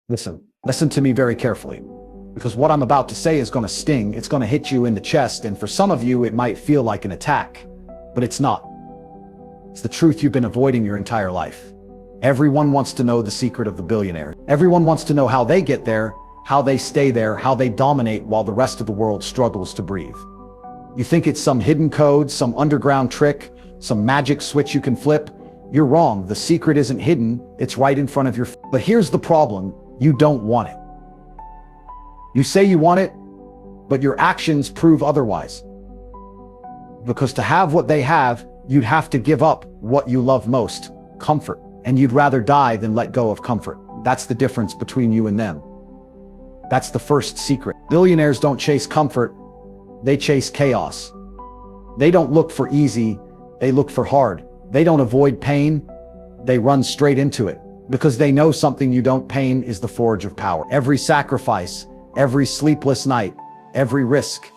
Listen to me very carefully, because what I'm about to say is going to sting. It's going to hit you in the chest, and for some of you, it might feel like an attack, but it's not. It's the truth you've been avoiding your entire life. Everyone wants to know the secret of the billionaire. Everyone wants to know how they get there, how they stay there, how they dominate while the rest of the world struggles to breathe. You think it's some hidden code, some underground trick, some magic switch you can flip? You're wrong. The secret isn't hidden. It's right in front of your face. But here's the problem. You don't want it. You say you want it, but your actions prove otherwise. Because to have what they have, you'd have to give up what you love most, comfort. And you'd rather die than let go of comfort. That's the difference between you and them. That's the first secret. Billionaires don't chase comfort, they chase chaos. They don't look for easy, they look for hard. They don't avoid pain, they run straight into it. Because they know something you don't. Pain is the forge of power. Every sacrifice, every sleepless night, every risk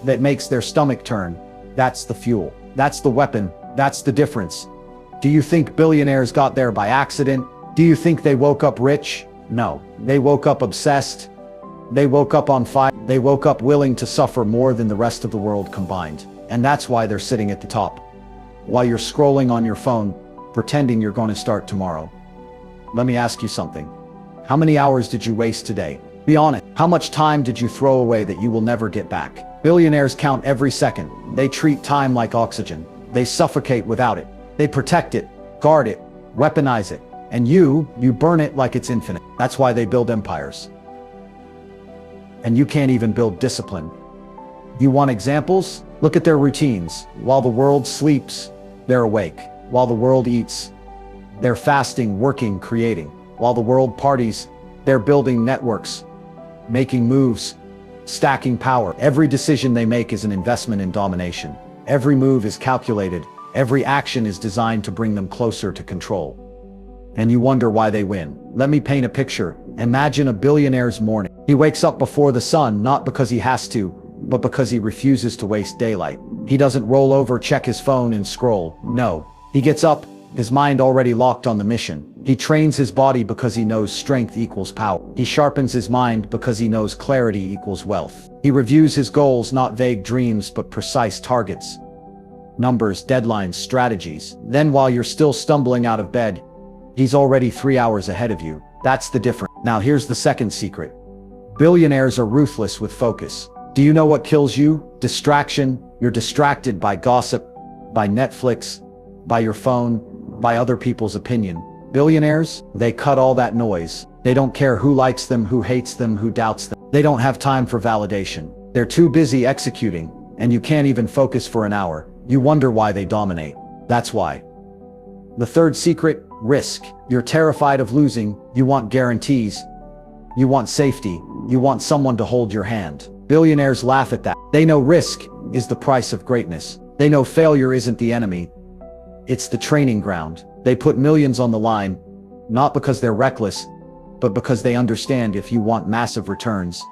that makes their stomach turn, that's the fuel. That's the weapon. That's the difference. Do you think billionaires got there by accident? Do you think they woke up rich? No. They woke up obsessed. They woke up on fire. They woke up willing to suffer more than the rest of the world combined. And that's why they're sitting at the top. While you're scrolling on your phone, pretending you're going to start tomorrow. Let me ask you something. How many hours did you waste today? Be honest. How much time did you throw away that you will never get back? Billionaires count every second. They treat time like oxygen. They suffocate without it. They protect it, guard it, weaponize it. And you burn it like it's infinite. That's why they build empires. And you can't even build discipline. You want examples? Look at their routines. While the world sleeps, they're awake. While the world eats, they're fasting, working, creating. While the world parties, they're building networks, making moves, stacking power. Every decision they make is an investment in domination. Every move is calculated. Every action is designed to bring them closer to control. And you wonder why they win. Let me paint a picture. Imagine a billionaire's morning. He wakes up before the sun, not because he has to, but because he refuses to waste daylight. He doesn't roll over, check his phone, and scroll. No. He gets up, his mind already locked on the mission. He trains his body because he knows strength equals power. He sharpens his mind because he knows clarity equals wealth. He reviews his goals, not vague dreams, but precise targets. Numbers, deadlines, strategies. Then while you're still stumbling out of bed, he's already 3 hours ahead of you. That's the difference. Now here's the second secret. Billionaires are ruthless with focus. Do you know what kills you? Distraction. You're distracted by gossip, by Netflix, by your phone, by other people's opinion. Billionaires, they cut all that noise. They don't care who likes them, who hates them, who doubts them. They don't have time for validation. They're too busy executing, and you can't even focus for an hour. You wonder why they dominate. That's why. The third secret, risk. You're terrified of losing. You want guarantees. You want safety. You want someone to hold your hand. Billionaires laugh at that. They know risk is the price of greatness. They know failure isn't the enemy. It's the training ground. They put millions on the line, not because they're reckless, but because they understand if you want massive returns,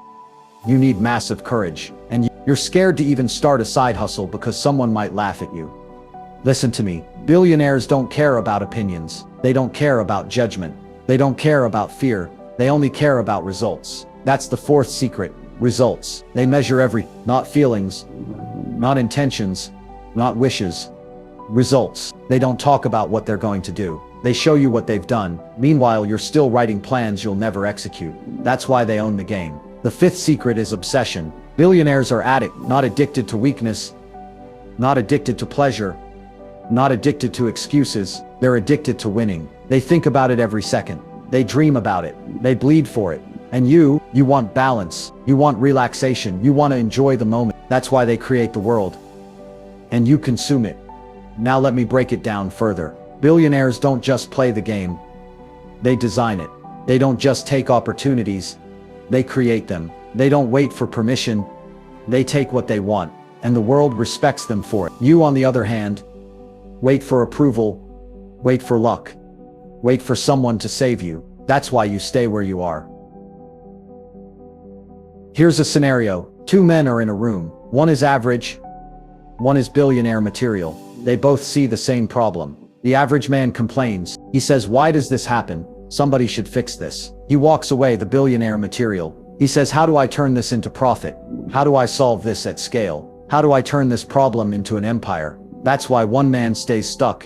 you need massive courage. And you're scared to even start a side hustle because someone might laugh at you. Listen to me. Billionaires don't care about opinions. They don't care about judgment. They don't care about fear. They only care about results. That's the fourth secret. Results. They measure not feelings, not intentions, not wishes. Results. They don't talk about what they're going to do. They show you what they've done. Meanwhile, you're still writing plans you'll never execute. That's why they own the game. The fifth secret is obsession. Billionaires are not addicted to weakness, not addicted to pleasure, not addicted to excuses. They're addicted to winning. They think about it every second. They dream about it. They bleed for it. And you want balance. You want relaxation. You want to enjoy the moment. That's why they create the world. And you consume it. Now let me break it down further. Billionaires don't just play the game. They design it. They don't just take opportunities. They create them. They don't wait for permission. They take what they want. And the world respects them for it. You, on the other hand, wait for approval. Wait for luck. Wait for someone to save you. That's why you stay where you are. Here's a scenario. Two men are in a room. One is average. One is billionaire material. They both see the same problem. The average man complains. He says, "Why does this happen? Somebody should fix this." He walks away, the billionaire material. He says, how do I turn this into profit? How do I solve this at scale? How do I turn this problem into an empire? That's why one man stays stuck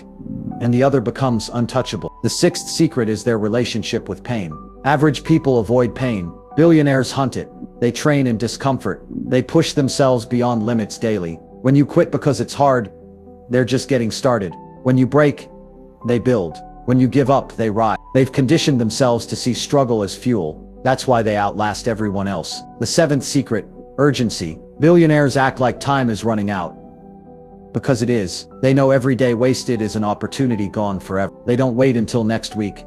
and the other becomes untouchable. The sixth secret is their relationship with pain. Average people avoid pain. Billionaires hunt it. They train in discomfort. They push themselves beyond limits daily. When you quit because it's hard, they're just getting started. When you break, they build. When you give up, they rise. They've conditioned themselves to see struggle as fuel. That's why they outlast everyone else. The seventh secret, urgency. Billionaires act like time is running out. Because it is. They know every day wasted is an opportunity gone forever. They don't wait until next week,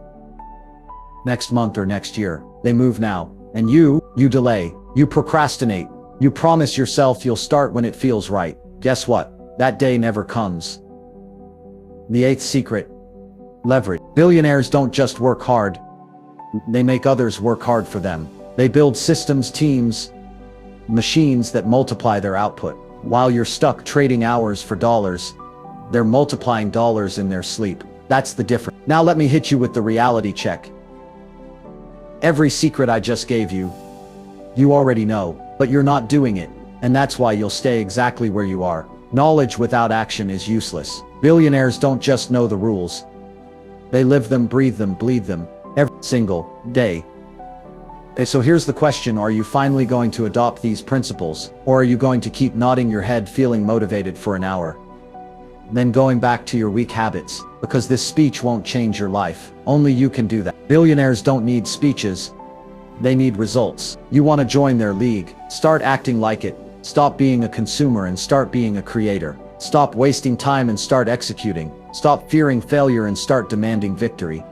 next month, or next year. They move now. And you delay. You procrastinate. You promise yourself you'll start when it feels right. Guess what? That day never comes. The eighth secret, leverage. Billionaires don't just work hard. They make others work hard for them. They build systems, teams, machines that multiply their output. While you're stuck trading hours for dollars, they're multiplying dollars in their sleep. That's the difference. Now let me hit you with the reality check. Every secret I just gave you, you already know, but you're not doing it. And that's why you'll stay exactly where you are. Knowledge without action is useless. Billionaires don't just know the rules. They live them, breathe them, bleed them, every single day. So here's the question, are you finally going to adopt these principles? Or are you going to keep nodding your head feeling motivated for an hour, then going back to your weak habits? Because this speech won't change your life. Only you can do that. Billionaires don't need speeches. They need results. You want to join their league? Start acting like it. Stop being a consumer and start being a creator. Stop wasting time and start executing. Stop fearing failure and start demanding victory.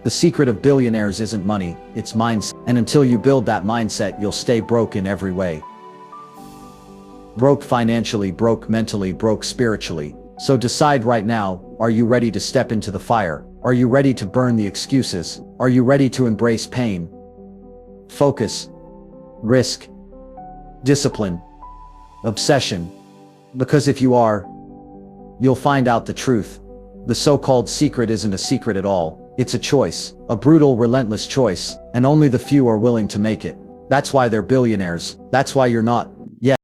The secret of billionaires isn't money, it's mindset. And until you build that mindset, you'll stay broke in every way. Broke financially, broke mentally, broke spiritually. So decide right now, are you ready to step into the fire? Are you ready to burn the excuses? Are you ready to embrace pain, focus, risk, discipline, obsession? Because if you are, you'll find out the truth. The so-called secret isn't a secret at all. It's a choice, a brutal, relentless choice, and only the few are willing to make it. That's why they're billionaires. That's why you're not.